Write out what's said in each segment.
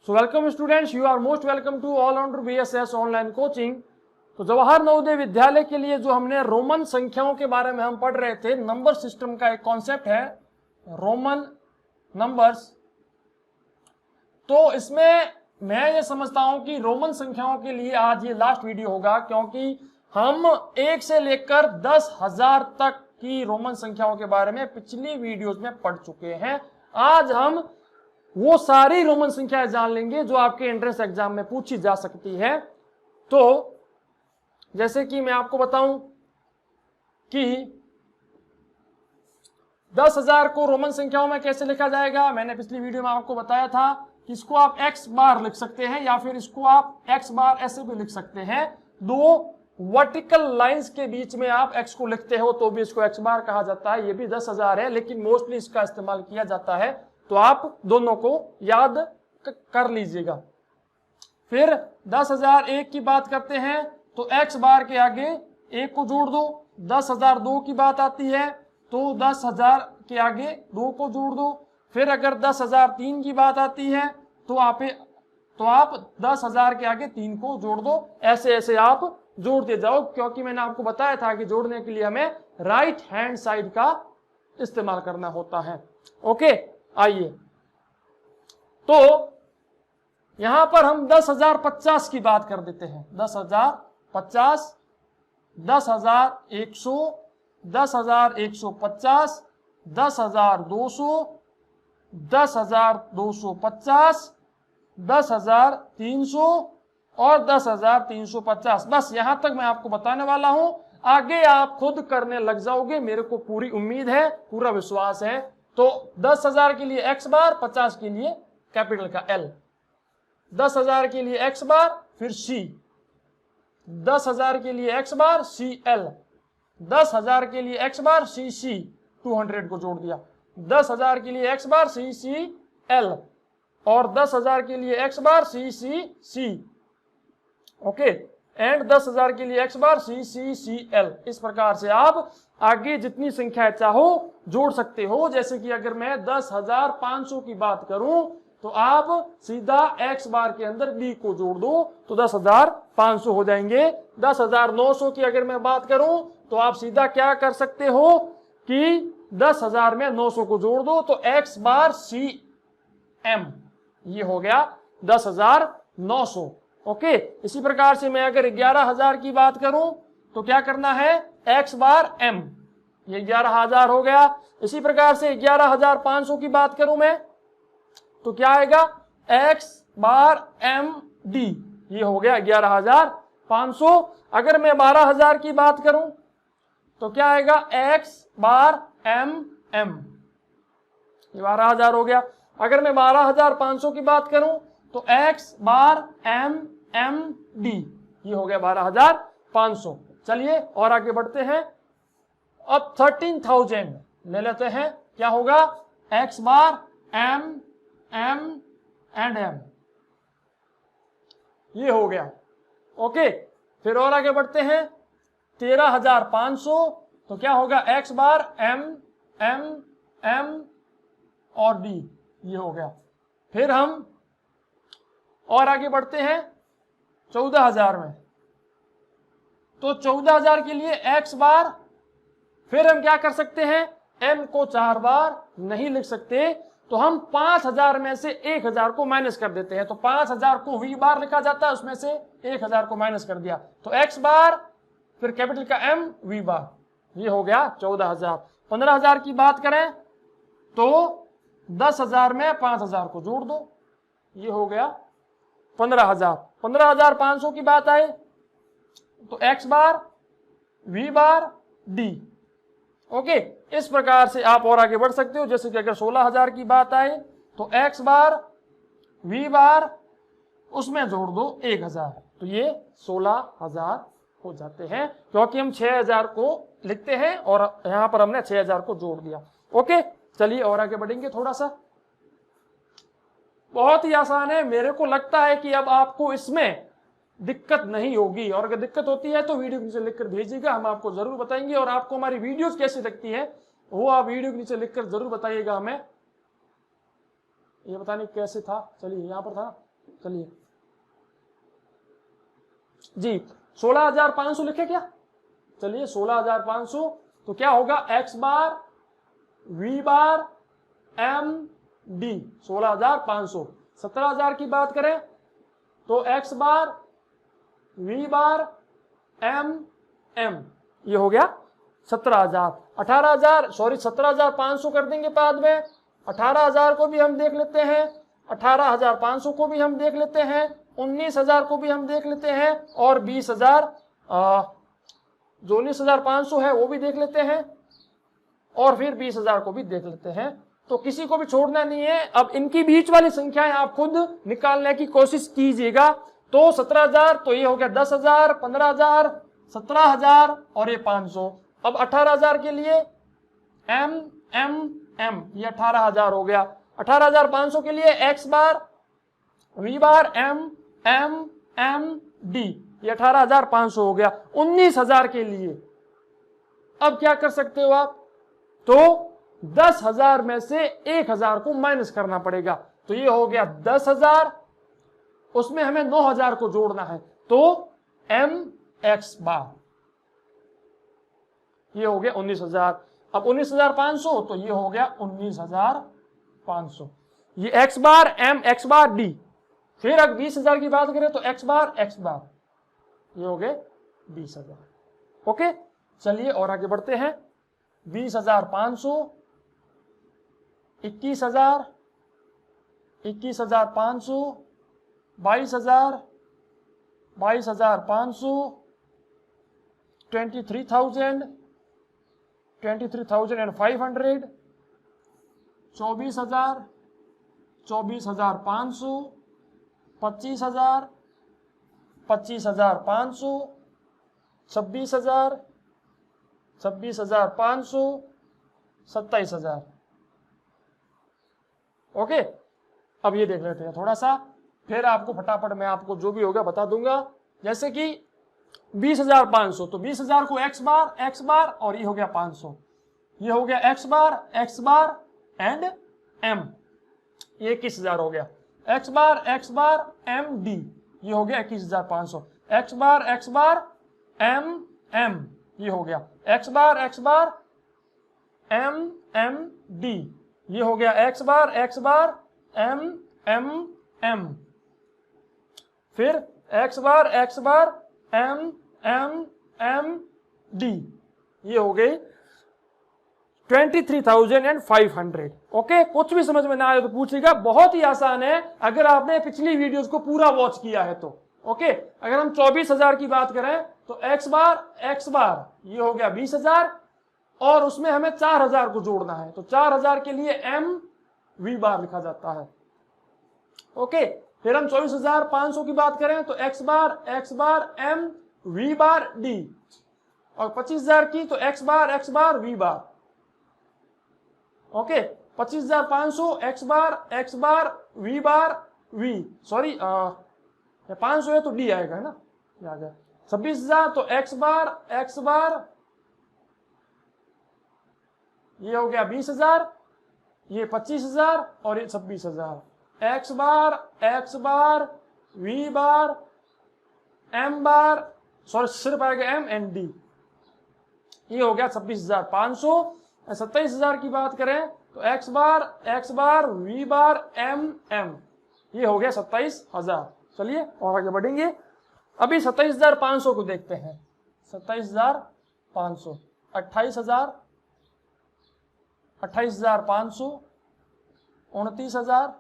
So welcome students, you are most welcome to all rounder BSS online coaching. तो जवाहर नवोदय विद्यालय के लिए जो हमने रोमन संख्याओं के बारे में हम पढ़ रहे थे, नंबर सिस्टम का एक कॉन्सेप्ट है रोमन नंबर्स। तो इसमें मैं ये समझता हूं कि रोमन संख्याओं के लिए आज ये लास्ट वीडियो होगा, क्योंकि हम 1 से लेकर 10,000 तक की रोमन संख्याओं के बारे में पिछली वीडियोस में पढ़ चुके हैं। आज हम वो सारी रोमन संख्याएं जान लेंगे जो आपके एंट्रेंस एग्जाम में पूछी जा सकती है। तो जैसे कि मैं आपको बताऊं कि 10,000 को रोमन संख्याओं में कैसे लिखा जाएगा, मैंने पिछली वीडियो में आपको बताया था कि इसको आप x बार लिख सकते हैं या फिर इसको आप x बार ऐसे भी लिख सकते हैं। दो वर्टिकल लाइंस के बीच में आप x को लिखते हो तो भी इसको x बार कहा जाता है। ये भी 10,000 है, लेकिन मोस्टली इसका इस्तेमाल किया जाता है, तो आप दोनों को याद कर लीजिएगा। फिर 10,001 की बात करते हैं तो x बार के आगे 1 को जोड़ दो। 10,002 की बात आती है तो 10,000 के आगे 2 को जोड़ दो। फिर अगर 10,003 की बात आती है तो आप 10,000 के आगे 3 को जोड़ दो। ऐसे ऐसे आप जोड़ते जाओ, क्योंकि मैंने आपको बताया था कि जोड़ने के लिए हमें राइट हैंड साइड का इस्तेमाल करना होता है। ओके, आइए तो यहां पर हम 10,050 की बात कर देते हैं। 10,050, 10,100, 10,150, 10,200, 10,250, 10,300 और 10,350। बस यहां तक मैं आपको बताने वाला हूं, आगे आप खुद करने लग जाओगे, मेरे को पूरी उम्मीद है, पूरा विश्वास है। तो 10,000 के लिए x बार, 50 के लिए कैपिटल का L, 10,000 के लिए x बार, फिर C, 10,000 के लिए x बार CL, 10,000 के लिए x बार CC, 200 को जोड़ दिया, 10,000 के लिए x बार CCL और 10,000 के लिए x bar CCC। Okay, and 10,000 के लिए x बार CCCL। इस प्रकार से आप आगे जितनी संख्या चाहो जोड़ सकते हो। जैसे कि अगर मैं 10,500 की बात करूं तो आप सीधा x बार के अंदर b को जोड़ दो तो 10,500 हो जाएंगे। 10,900 की अगर मैं बात करूं तो आप सीधा क्या कर सकते हो कि 10,000 में 900 को जोड़ दो तो x बार CM, ये हो गया 10,900। ओके, इसी प्रकार से मैं अगर 11,000 की बात करूं तो क्या करना है, x बार M, ये 11,000 हो गया। इसी प्रकार से 11,500 की बात करूं मैं तो क्या आएगा, x बार MD, ये हो गया 11,500। अगर मैं 12,000 की बात करूं तो क्या आएगा, x बार MM, ये 12,000 हो गया। अगर मैं 12,500 की बात करूं तो x बार MMD, ये हो गया 12,500। चलिए और आगे बढ़ते हैं। अब 13,000 ले लेते हैं, क्या होगा, x bar M M and M, ये हो गया। ओके, फिर और आगे बढ़ते हैं। 13,500 तो क्या होगा, x बार M M M और D, ये हो गया। फिर हम और आगे बढ़ते हैं 14,000 में, तो 14,000 के लिए x बार, फिर हम क्या कर सकते हैं, m को 4 बार नहीं लिख सकते तो हम 5,000 में से 1,000 को माइनस कर देते हैं। तो 5,000 को v बार लिखा जाता है, उसमें से 1,000 को माइनस कर दिया तो x बार, फिर कैपिटल का M v बार, ये हो गया 14,000। 15,000 की बात करें तो 10,000 में 5,000 को जोड़ दो, ये हो गया 15,000। 15,500 की बात आए तो x बार v बार D। ओके, इस प्रकार से आप और आगे बढ़ सकते हो। जैसे कि अगर 16,000 की बात आए तो x बार v बार, उसमें जोड़ दो 1,000, तो ये 16,000 हो जाते हैं, क्योंकि हम 6,000 को लिखते हैं और यहां पर हमने 6,000 को जोड़ दिया। ओके, चलिए और आगे बढ़ेंगे। थोड़ा सा बहुत ही आसान है, मेरे को लगता है कि अब आपको इसमें दिक्कत नहीं होगी, और अगर दिक्कत होती है तो वीडियो के नीचे लिखकर भेजिएगा, हम आपको जरूर बताएंगे। और आपको हमारी वीडियोस कैसी लगती है वो आप वीडियो के नीचे लिखकर जरूर बताइएगा हमें। ये बताने कैसे था, चलिए यहाँ पर था, चलिए जी 16,500 लिखे क्या? चलिए 16,500 तो क्या होगा x बार v बार m d 16,500। 17,000 की बात करें तो x बार v बार m m ये हो गया 17,000। 18,000 सॉरी 17,500 कर देंगे बाद में। 18,000 को भी हम देख लेते हैं, 18,500 को भी हम देख लेते हैं, 19,000 को भी हम देख लेते हैं और 20,000 जो 19,500 है वो भी देख लेते हैं और फिर 20,000 को भी देख लेते हैं। तो किसी को भी छोड़ना नहीं है। अब इनकी बीच वाली संख्याएं आप खुद निकालने की कोशिश कीजिएगा। तो 17,000 तो ये हो गया 10,000, 15,000, 17,000 और ये 500। अब 18,000 के लिए m m m ये 18,000 हो गया। 18,500 के लिए x बार v बार m m m d ये 18,500 हो गया। 19,000 के लिए अब क्या कर सकते हो आप? तो 10,000 में से 1,000 को माइनस करना पड़ेगा। तो ये हो गया 10,000, उसमें हमें 9,000 को जोड़ना है तो m x बार ये हो गया 19,000। अब 19,500 तो ये हो गया 19,500। ये x बार m x बार d। फिर अगर 20,000 की बात करें तो x बार ये हो गए 20,000। ओके चलिए और आगे बढ़ते हैं। 20,500, 21,000, 21,500, 22,000, 22,500, 23,000, 23,500, 24,000, 24,500, 25,000, 25,500, 26,000, 26,500, 27,000। ओके अब ये देख लेते हैं थोड़ा सा, फिर आपको फटाफट मैं आपको जो भी होगा बता दूंगा। जैसे कि 20,500 तो 20,000 को x बार और ये हो गया 500। ये हो गया x बार एंड m ये 21,000 हो गया। x बार m d ये हो गया 21,500। x बार m ये हो गया। x बार m d ये हो गया। x बार m फिर x बार m d ये हो गई 23,500। ओके कुछ भी समझ में ना आए तो पूछिएगा, बहुत ही आसान है अगर आपने पिछली वीडियोस को पूरा वॉच किया है तो। ओके अगर हम 24,000 की बात करें तो x बार ये हो गया 20,000 और उसमें हमें 4,000 को जोड़ना है तो 4,000 के लिए m v बार लिखा जाता है। ओके फिर हम 24,500 की बात करें तो x बार m v बार d और 25,000 की तो x बार v बार। ओके 25,500 x बार v बार v सॉरी 500 है तो d आएगा है ना, ये आ गया। 26,000 तो x बार ये हो गया 20,000, ये 25,000 और ये 26,000। x बार v बार m बार सॉरी सिर्फ आएगा m एंड d ये हो गया 26,500। 27,000 की बात करें तो x बार v बार m ये हो गया 27,000। चलिए और आगे बढ़ेंगे। अभी 27,500 को देखते हैं। 27,500 28,000, 28,500, 29,000,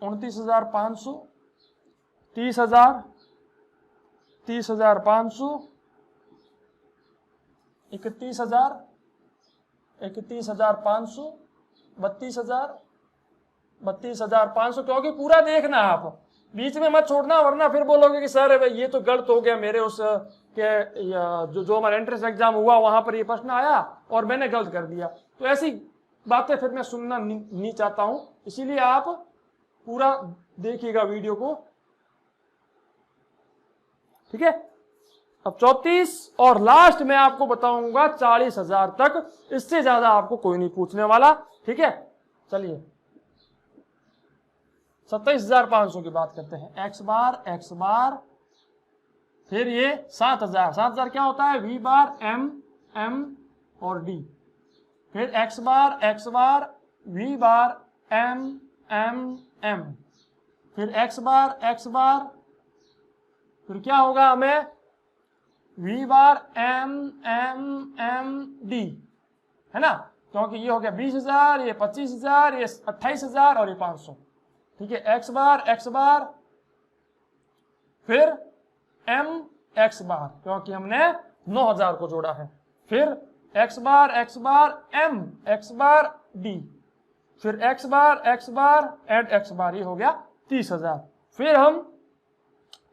29,500, 30,000, 30,500, 31,000, 31,500, 32,000, 32,500। क्योंकि पूरा देखना आप, बीच में मत छोड़ना वरना फिर बोलोगे कि सर भाई ये तो गलत हो गया, मेरे उस के जो हमारा एंट्रेंस एग्जाम हुआ वहां पर ये प्रश्न आया और मैंने गलत कर दिया। तो ऐसी बातें फिर मैं सुनना नहीं चाहता हूं, इसीलिए आप पूरा देखिएगा वीडियो को, ठीक है। अब 34 और लास्ट में आपको बताऊंगा 40,000 तक, इससे ज्यादा आपको कोई नहीं पूछने वाला। ठीक है, चलिए 27,500 की बात करते हैं। x बार, फिर ये 7,000 क्या होता है, v बार, m और d, फिर x बार, v बार, m, फिर x बार, फिर क्या होगा हमें, v बार, m, d, है ना, क्योंकि ये हो गया 20,000, ये 25,000, ये 28,000 और ये 500। ठीक है, x बार, फिर x बार, क्योंकि हमने 9,000 को जोड़ा है, फिर x बार, x बार d, फिर x बार एंड x बार, ये हो गया 30,000। फिर हम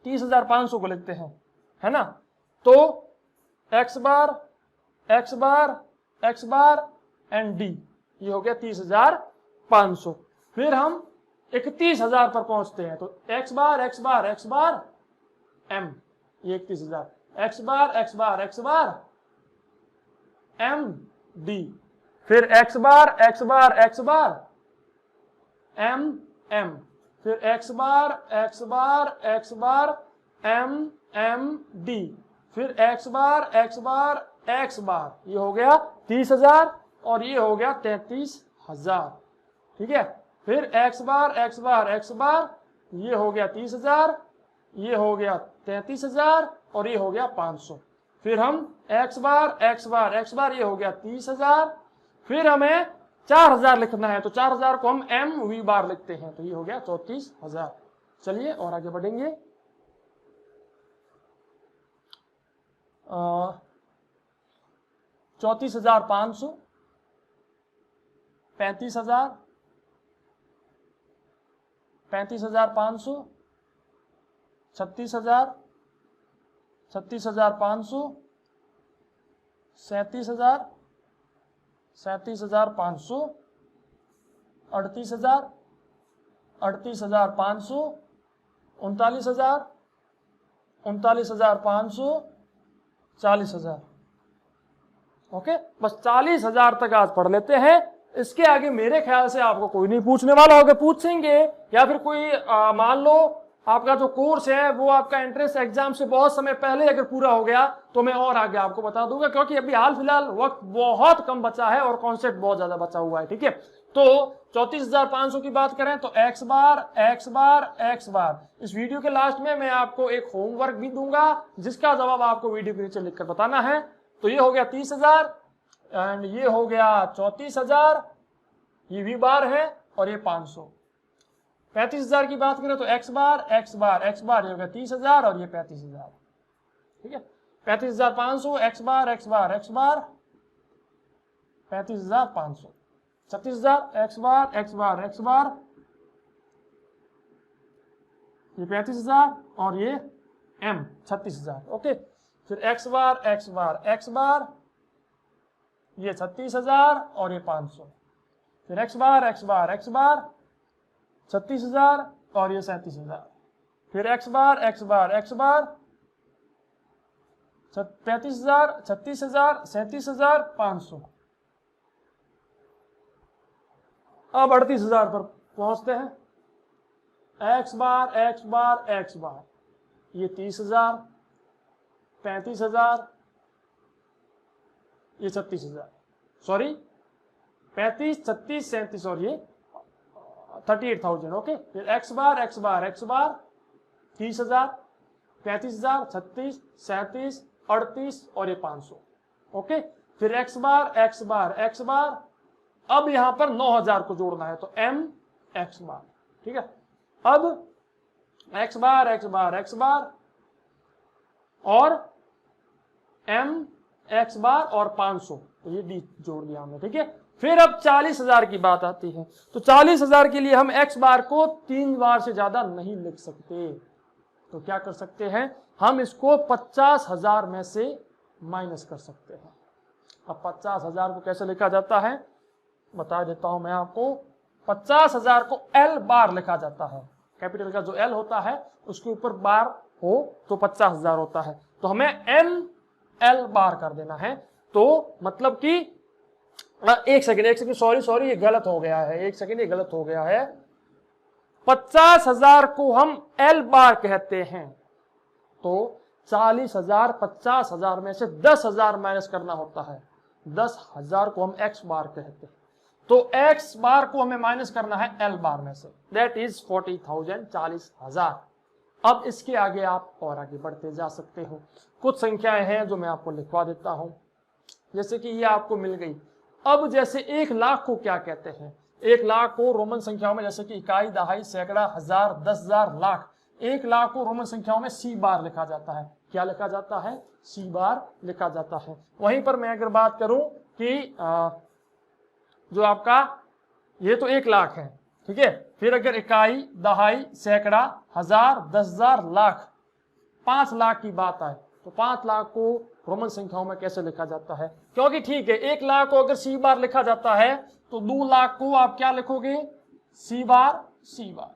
30,500 को लिखते हैं, है ना, तो x बार एंड d, ये हो गया 30,500। फिर हम 31,000 पर पहुंचते हैं, तो x बार m, ये 31,000, x बार m d, फिर x बार m, फिर x बार m d, फिर x बार, ये हो गया 30,000 और ये हो गया 33,000। ठीक है, फिर x बार, ये हो गया 30,000, ये हो गया 33,000 और ये हो गया 500। फिर हम x बार, ये हो गया 30,000, फिर हमें 4,000 लिखना है, तो 4,000 को हम m v बार लिखते हैं, तो ये हो गया 34,000। चलिए और आगे बढ़ेंगे। 34,500, 35,000, 35,500, 36,000, 36,500, 37,000, 37,500, 38,000, 38,500, 39,000, 39,500, 40,000। ओके, बस 40,000 तक आज पढ़ लेते हैं। इसके आगे मेरे ख्याल से आपको कोई नहीं पूछने वाला होगा, पूछेंगे या फिर कोई मान लो आपका जो कोर्स है वो आपका एंट्रेंस एग्जाम से बहुत समय पहले अगर पूरा हो गया तो मैं और आगे आपको बता दूंगा, क्योंकि अभी हाल फिलहाल वक्त बहुत कम बचा है और कॉन्सेप्ट बहुत ज्यादा बचा हुआ है। ठीक है, तो 34,500 की बात करें तो x बार, इस वीडियो के लास्ट में मैं आपको एक होमवर्क भी दूंगा जिसका जवाब आपको वीडियो के नीचे लिखकर बताना है। तो ये हो गया 30,000 एंड ये हो गया 34,000, ये v बार है और ये 500। 35,000 की बात करें तो x बार, ये हो गया 30,000 और ये 35,000। ठीक है, 35,500, x बार, 35,500, 36,000, x बार, ये 35,000 और ये m 36,000। ओके, फिर x बार, ये 36,000 और ये 500, फिर x बार 36,000 और ये 37,000, फिर x बार 35,000, 36,000, 37,500। अब 38,000 पर पहुंचते हैं। x बार, ये 30,000, 35,000, ये 36,000, सॉरी 35, 36, 37 और ये 38,000। ओके, फिर x बार 30,000, 35,000, 36, 37, 38 और ये 500। ओके, फिर x बार, अब यहां पर 9,000 को जोड़ना है तो m x बार। ठीक है, अब x बार और m x बार और 500, तो ये d जोड़ दिया हमने। ठीक है, फिर अब 40,000 की बात आती है, तो 40,000 के लिए हम x बार को 3 बार से ज्यादा नहीं लिख सकते, तो क्या कर सकते हैं, हम इसको 50,000 में से माइनस कर सकते हैं। अब 50,000 को कैसे लिखा जाता है बता देता हूं मैं आपको। 50,000 को L बार लिखा जाता है, कैपिटल का जो L होता है उसके ऊपर बार हो तो 50,000 होता है। तो हमें एम एल बार कर देना है। तो मतलब कि एक सेकंड सॉरी ये गलत हो गया है, एक सेकंड ये गलत हो गया है। 50,000 को हम एल बार कहते हैं, तो 40,000 50,000 में से 10,000 माइनस करना होता है। 10,000 को हम एक्स बार कहते हैं, तो एक्स बार को हमें माइनस करना है एल बार में से, दैट इज 40,000 40,000। अब इसके आगे आप और आगे बढ़ते जा सकते हो। कुछ संख्याएं हैं जो मैं आपको लिखवा देता हूं, जैसे कि ये आपको मिल गई। अब जैसे 1 लाख को क्या कहते हैं? 1 लाख को रोमन संख्याओं में जैसे कि इकाई, दहाई, सैकड़ा, हजार, 10,000, लाख। 1 लाख को रोमन संख्याओं में सी बार लिखा जाता है। क्या लिखा जाता है? सी बार लिखा जाता है। वहीं पर मैं अगर बात करूं कि जो आपका ये तो 1 लाख है, ठीक है। फिर अगर इकाई, दहाई, सैकड़ा, हजार, 10,000, लाख, 5 लाख की बात आए तो 5 लाख को रोमन संख्याओं में कैसे लिखा जाता है? क्योंकि ठीक है 1 लाख को अगर सी बार लिखा जाता है तो 2 लाख को आप क्या लिखोगे? सी बार सी बार।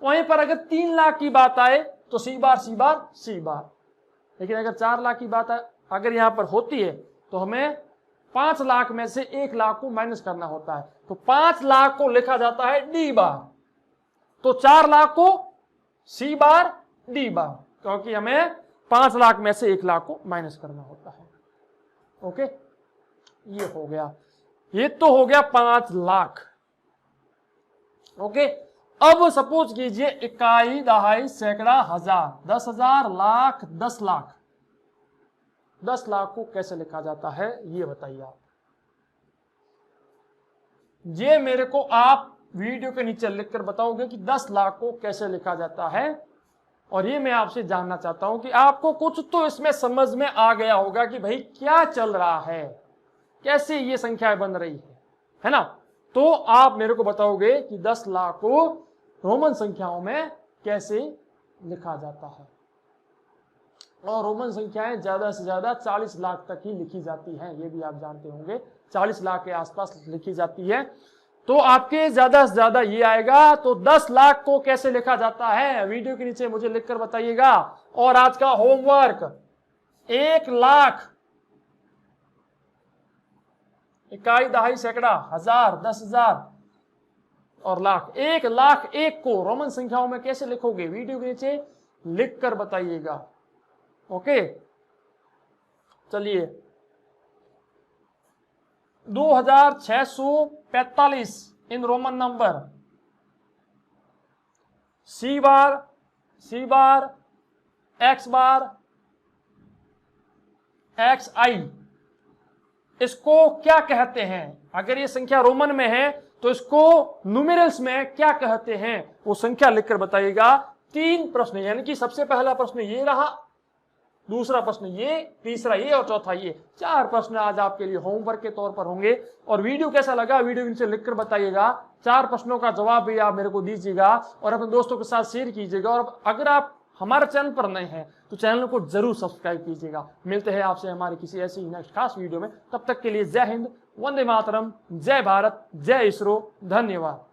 वहीं पर अगर 3 लाख की बात आए तो सी बार सी बार सी बार। लेकिन अगर 4 लाख की बात अगर यहां पर होती है तो हमें 5 लाख में से 1 लाख को माइनस करना होता है, तो 5 लाख को लिखा जाता है डी बार, तो 4 लाख को सी बार डी बार, क्योंकि हमें 5 लाख में से 1 लाख को माइनस करना होता है। ओके, ये हो गया, ये तो हो गया 5 लाख। ओके, अब सपोज कीजिए इकाई, दहाई, सैकड़ा, हजार, 10,000, लाख, 10 लाख। 10 लाख को कैसे लिखा जाता है ये बताइए आप। ये मेरे को आप वीडियो के नीचे लिखकर बताओगे कि 10 लाख को कैसे लिखा जाता है। और ये मैं आपसे जानना चाहता हूं कि आपको कुछ तो इसमें समझ में आ गया होगा कि भाई क्या चल रहा है, कैसे ये संख्याएं बन रही है ना। तो आप मेरे को बताओगे कि 10 लाख को रोमन संख्याओं में कैसे लिखा जाता है। और रोमन संख्याएं ज्यादा से ज्यादा 40 लाख तक ही लिखी जाती हैं, ये भी आप जानते होंगे, 40 लाख के आसपास लिखी जाती है। तो आपके ज्यादा से ज्यादा ये आएगा। तो 10 लाख को कैसे लिखा जाता है वीडियो के नीचे मुझे लिखकर बताइएगा। और आज का होमवर्क, 1 लाख, इकाई, दहाई, सैकड़ा, हजार, 10,000 और लाख। 1 लाख 1 को रोमन संख्याओं में कैसे लिखोगे वीडियो के नीचे लिखकर बताइएगा। ओके, चलिए 2645 in Roman number, C bar C bar, X bar, X I, इसको क्या कहते हैं? अगर ये संख्या रोमन में है तो इसको न्यूमेरल्स में क्या कहते हैं वो संख्या लिखकर बताइएगा। 3 प्रश्न, यानी कि सबसे पहला प्रश्न ये रहा, दूसरा प्रश्न ये, तीसरा ये और चौथा ये। 4 प्रश्न आज आपके लिए होमवर्क के तौर पर होंगे। और वीडियो कैसा लगा वीडियो नीचे लिखकर बताइएगा। 4 प्रश्नों का जवाब भी आप मेरे को दीजिएगा और अपने दोस्तों के साथ शेयर कीजिएगा। और अगर आप हमारे चैनल पर नए हैं तो चैनल को जरूर सब्सक्राइब कीजिएगा। मिलते हैं आपसे हमारी किसी ऐसी नेक्स्ट खास वीडियो में, तब तक के लिए जय हिंद, वंदे मातरम, जय भारत, जय इसरो, धन्यवाद।